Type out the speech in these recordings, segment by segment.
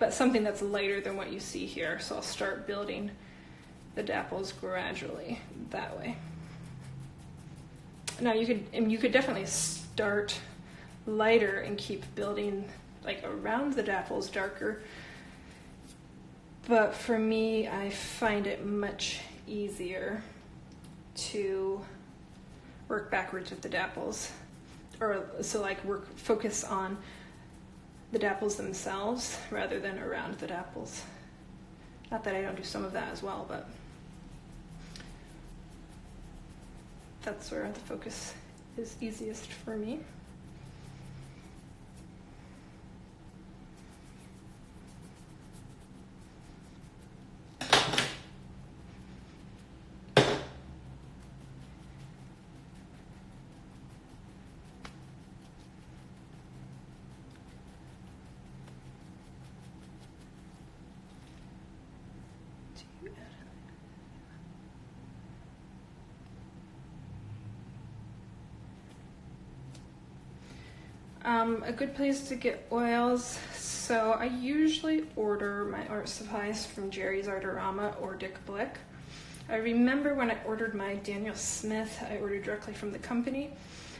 but something that's lighter than what you see here. So I'll start building the dapples gradually that way. Now you could definitely start lighter and keep building like around the dapples darker. But for me, I find it much easier to work backwards with the dapples, or so like focus on the dapples themselves rather than around the dapples. Not that I don't do some of that as well, but that's where the focus is easiest for me. A good place to get oils. So I usually order my art supplies from Jerry's Artorama or Dick Blick. I remember when I ordered my Daniel Smith, I ordered directly from the company.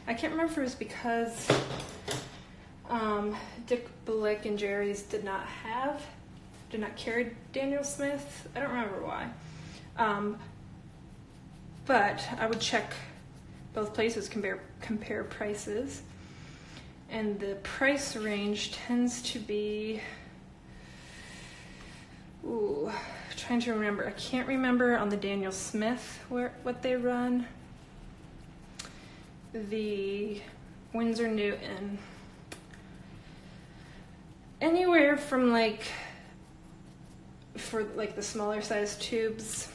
I can't remember if it was because Dick Blick and Jerry's did not carry Daniel Smith. I don't remember why. But I would check both places, compare prices. And the price range tends to be, trying to remember. I can't remember on the Daniel Smith what they run. The Winsor Newton, anywhere from for the smaller size tubes,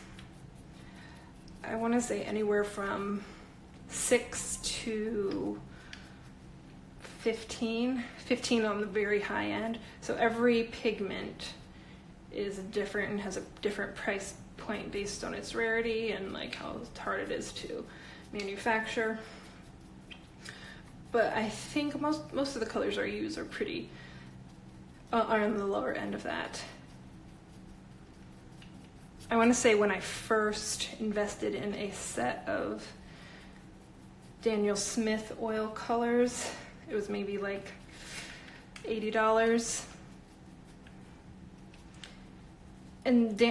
I want to say anywhere from 6 to 15 on the very high end. So every pigment is different and has a different price point based on its rarity and how hard it is to manufacture. But I think most of the colors I use are on the lower end of that. I want to say when I first invested in a set of Daniel Smith oil colors, it was maybe $80. And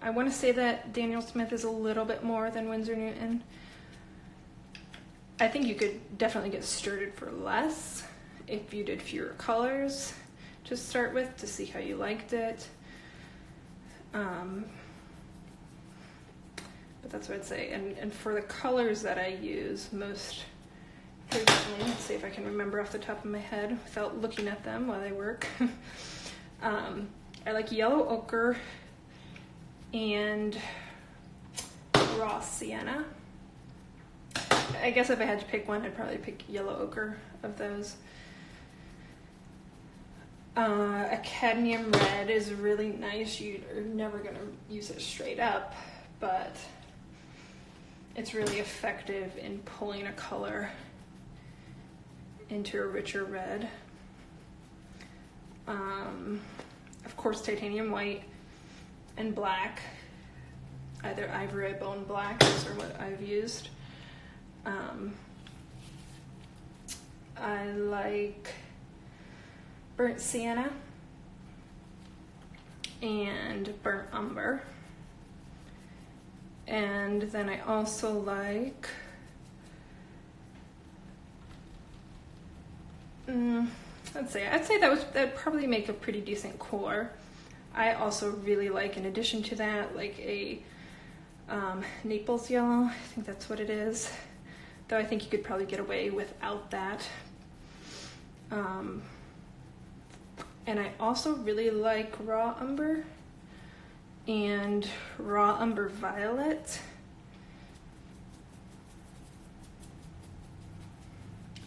I want to say that Daniel Smith is a little bit more than Winsor Newton. I think you could definitely get started for less if you did fewer colors to start with to see how you liked it. But that's what I'd say. And for the colors that I use most frequently, let's see if I can remember off the top of my head without looking at them while I work. I like yellow ochre and raw sienna. I guess if I had to pick one, I'd probably pick yellow ochre of those. A cadmium red is really nice. You're never going to use it straight up, but it's really effective in pulling a color into a richer red. Of course, titanium white and black, either ivory bone black, those are what I've used. I like burnt sienna and burnt umber. And then I also like I'd say that'd probably make a pretty decent core. I also really like, in addition to that, a Naples yellow. I think that's what it is. Though I think you could probably get away without that. And I also really like raw umber and raw umber violet.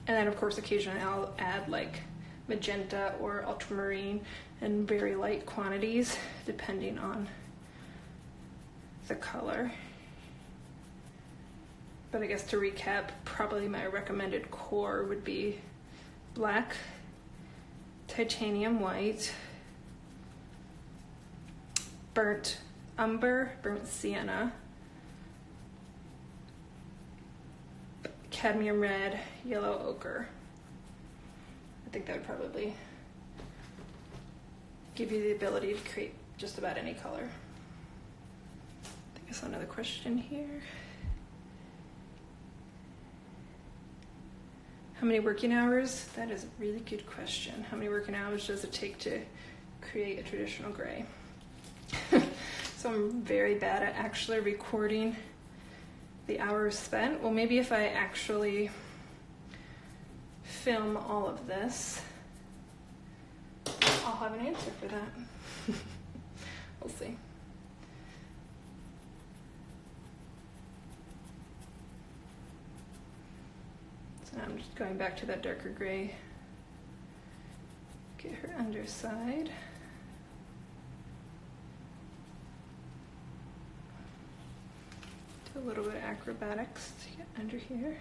And then of course occasionally I'll add magenta or ultramarine in very light quantities depending on the color. But I guess to recap, probably my recommended core would be black, titanium white, burnt umber, burnt sienna, cadmium red, yellow ochre. I think that would probably give you the ability to create just about any color. I think I saw another question here. How many working hours? That is a really good question. How many working hours does it take to create a traditional gray? So I'm very bad at actually recording the hours spent. Well, maybe if I actually film all of this, I'll have an answer for that. We'll see. So now I'm just going back to that darker gray. Get her underside. Do a little bit of acrobatics to get under here.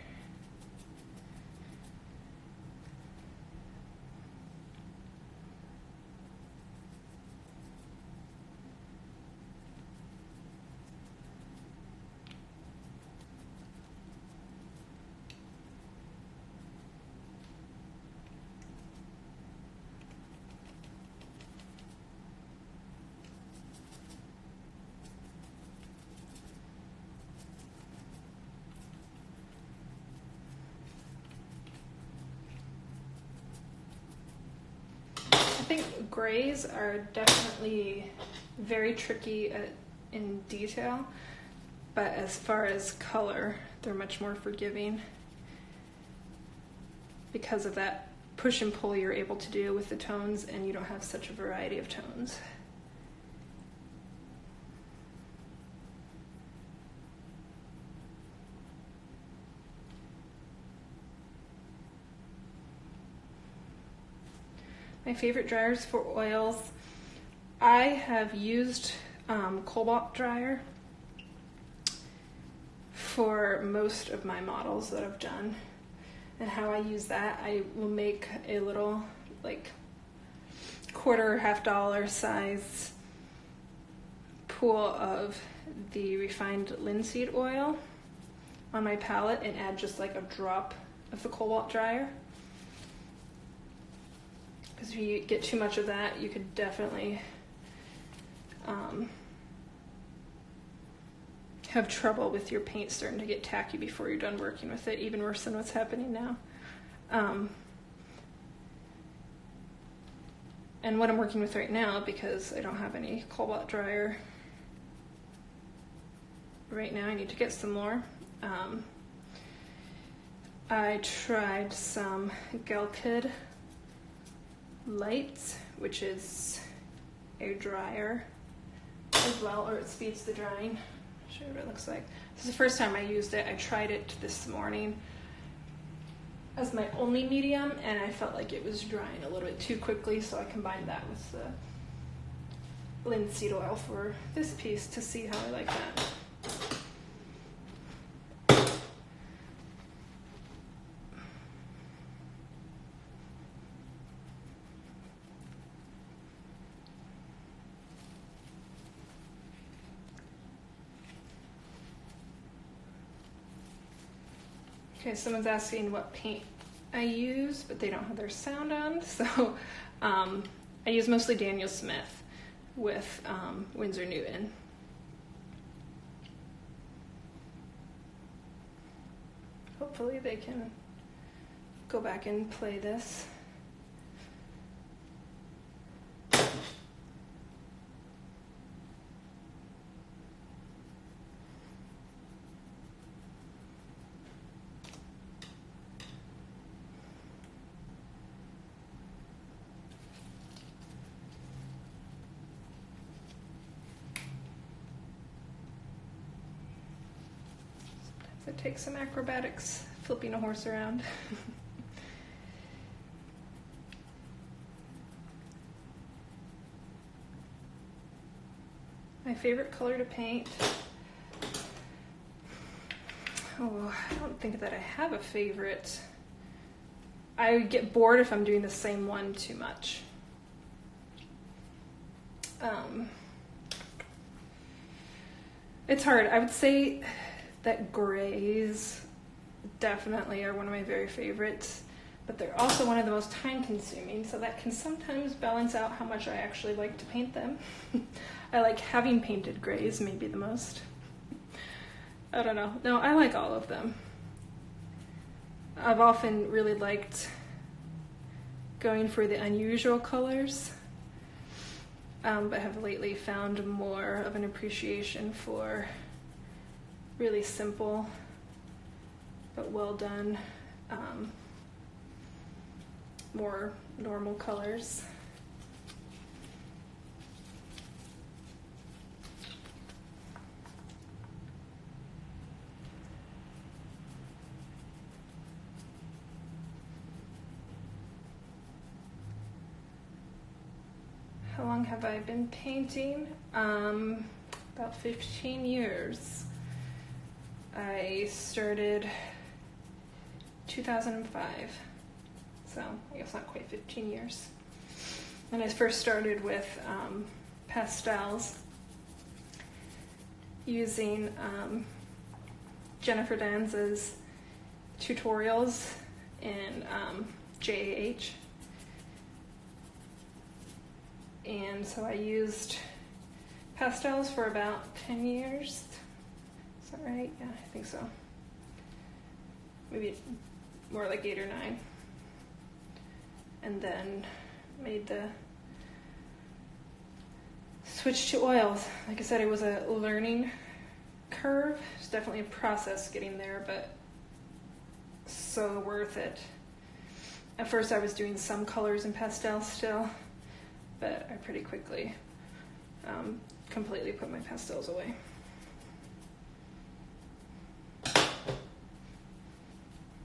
I think grays are definitely very tricky in detail, but as far as color, they're much more forgiving because of that push and pull you're able to do with the tones, and you don't have such a variety of tones. My favorite dryers for oils, I have used cobalt dryer for most of my models that I've done. And how I use that, I will make a little like quarter or $50 size pool of the refined linseed oil on my palette and add just like a drop of the cobalt dryer. Because if you get too much of that, you could definitely have trouble with your paint starting to get tacky before you're done working with it, even worse than what's happening now. And what I'm working with right now, because I don't have any cobalt dryer right now, I need to get some more. I tried some Gelkid Light, which is a dryer as well, or it speeds the drying. I'll show you what it looks like. This is the first time I used it. I tried it this morning as my only medium, and I felt like it was drying a little bit too quickly, so I combined that with the linseed oil for this piece to see how I like that. Okay, someone's asking what paint I use, but they don't have their sound on, so I use mostly Daniel Smith with Winsor Newton. Hopefully they can go back and play this. It takes some acrobatics, flipping a horse around. My favorite color to paint. Oh, I don't think that I have a favorite. I get bored if I'm doing the same one too much. It's hard. I would say that grays definitely are one of my very favorites, but they're also one of the most time consuming, so that can sometimes balance out how much I actually like to paint them. I like having painted grays maybe the most. I don't know. No, I like all of them. I've often really liked going for the unusual colors, but have lately found more of an appreciation for really simple but well done, more normal colors. How long have I been painting? About 15 years. I started 2005, so I guess not quite 15 years. And I first started with pastels, using Jennifer Danza's tutorials in JAH. And so I used pastels for about 10 years. Is that right? Yeah, I think so. Maybe more like 8 or 9. And then made the switch to oils. Like I said, it was a learning curve. It's definitely a process getting there, but so worth it. At first I was doing some colors in pastel still, but I pretty quickly completely put my pastels away.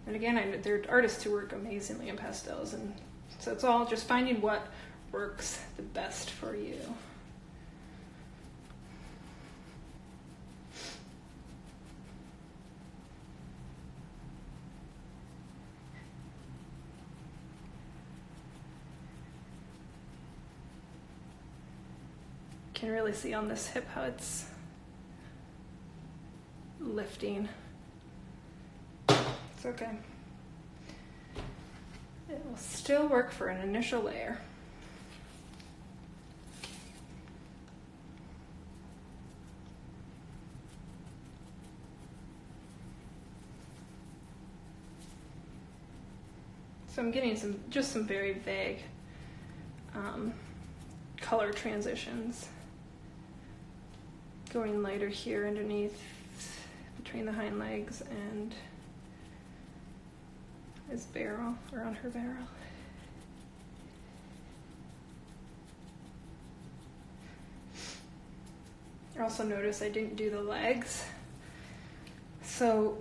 And again, there are artists who work amazingly in pastels, and so it's all just finding what works the best for you. Can really see on this hip how it's lifting. It's okay. It will still work for an initial layer. So I'm getting some very vague color transitions. Going lighter here underneath, between the hind legs and his barrel, or on her barrel. I also noticed I didn't do the legs. So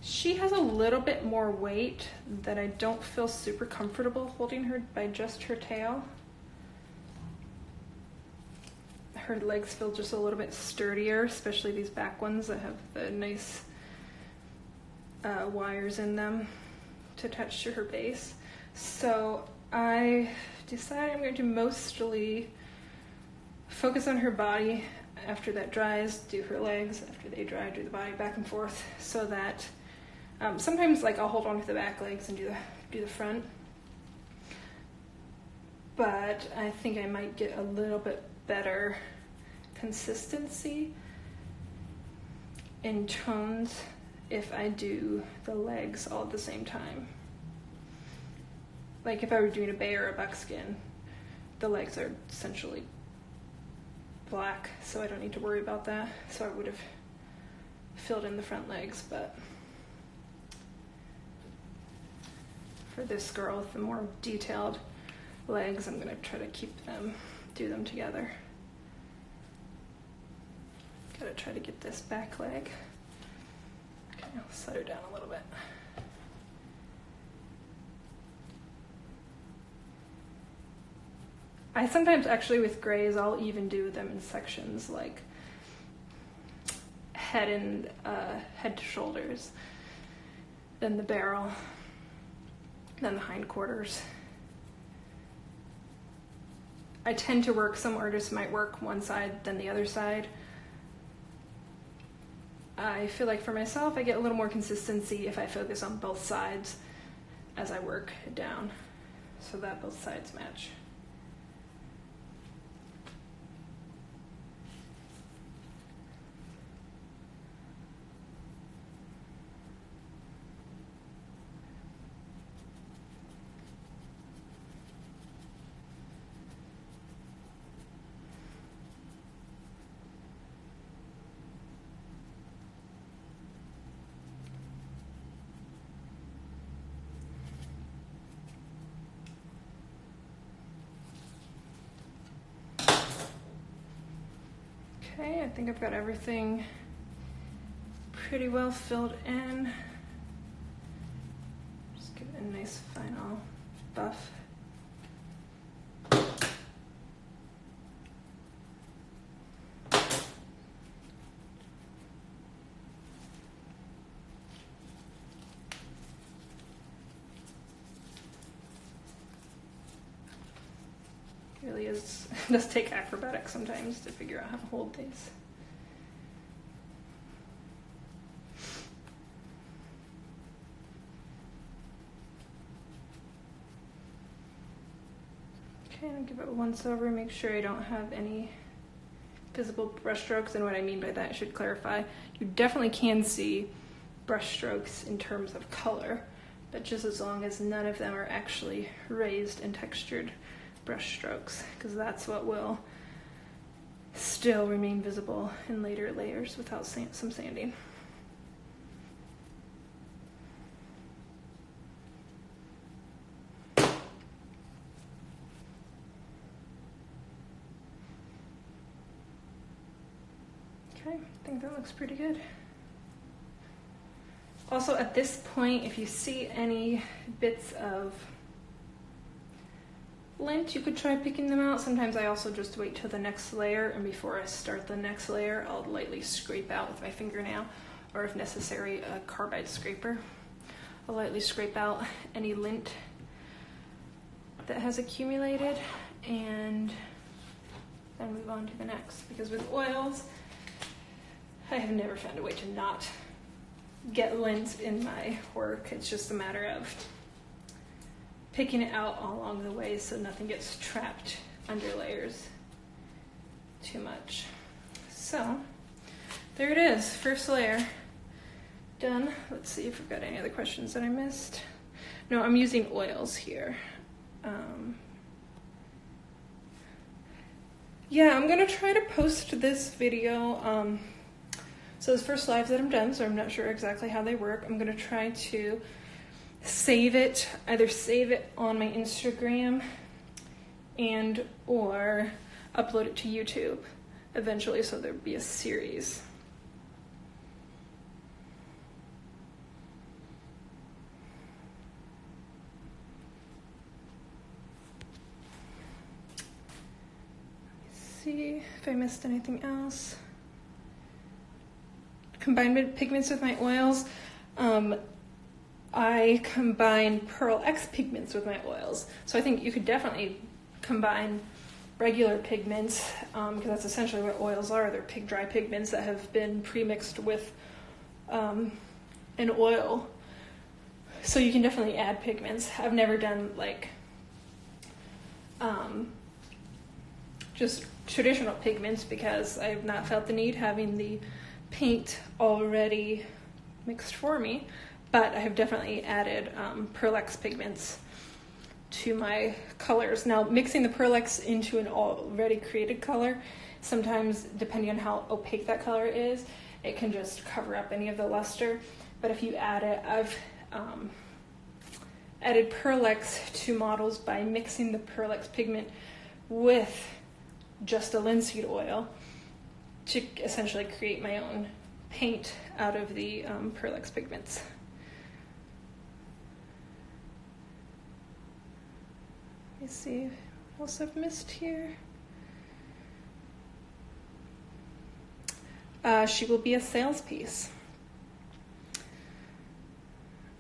she has a little bit more weight that I don't feel super comfortable holding her by just her tail. Her legs feel just a little bit sturdier, especially these back ones that have the nice wires in them to attach to her base. So I decided I'm going to mostly focus on her body. After that dries, do her legs. After they dry, do the body, back and forth, so that sometimes like I'll hold on to the back legs and do the front. But I think I might get a little bit better consistency in tones if I do the legs all at the same time. Like if I were doing a bay or a buckskin, the legs are essentially black, so I don't need to worry about that. So I would have filled in the front legs, but for this girl with the more detailed legs, I'm going to try to do them together. Gotta try to get this back leg. Okay, I'll set her down a little bit. I sometimes actually with grays, I'll even do them in sections, like head to shoulders, then the barrel, then the hindquarters. I tend to work, some artists might work one side then the other side. I feel like for myself, I get a little more consistency if I focus on both sides as I work it down, so that both sides match. Okay, I think I've got everything pretty well filled in. Just give it a nice final buff. Really is, it does take acrobatics sometimes to figure out how to hold these. Okay, I'll give it a once over, make sure I don't have any visible brush strokes, and what I mean by that I should clarify. You definitely can see brush strokes in terms of color, but just as long as none of them are actually raised and textured brush strokes, because that's what will still remain visible in later layers without some sanding. Okay, I think that looks pretty good. Also, at this point, if you see any bits of lint, you could try picking them out. Sometimes I also just wait till the next layer, and before I start the next layer, I'll lightly scrape out with my fingernail, or if necessary, a carbide scraper. I'll lightly scrape out any lint that has accumulated and then move on to the next. Because with oils, I have never found a way to not get lint in my work. It's just a matter of picking it out all along the way so nothing gets trapped under layers too much. So there it is, first layer done. Let's see if we've got any other questions that I missed. No, I'm using oils here. Yeah, I'm gonna try to post this video. So those first lives that I'm done, so I'm not sure exactly how they work. I'm gonna try to save it, either save it on my Instagram and or upload it to YouTube eventually, so there'd be a series. Let's see if I missed anything else. Combine pigments with my oils. I combine Pearl X pigments with my oils. So I think you could definitely combine regular pigments, because that's essentially what oils are. They're dry pigments that have been pre-mixed with an oil. So you can definitely add pigments. I've never done like just traditional pigments because I have not felt the need having the paint already mixed for me. But I have definitely added Pearl X pigments to my colors. Now, mixing the Pearl X into an already created color, sometimes, depending on how opaque that color is, it can just cover up any of the luster. But if you add it, I've added Pearl X to models by mixing the Pearl X pigment with just a linseed oil to essentially create my own paint out of the Pearl X pigments. Let me see what else I've missed here. She will be a sales piece.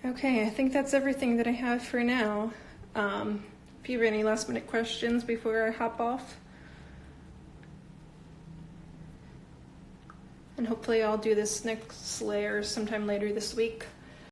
Okay, I think that's everything that I have for now. if you have any last minute questions before I hop off. And hopefully I'll do this next layer sometime later this week.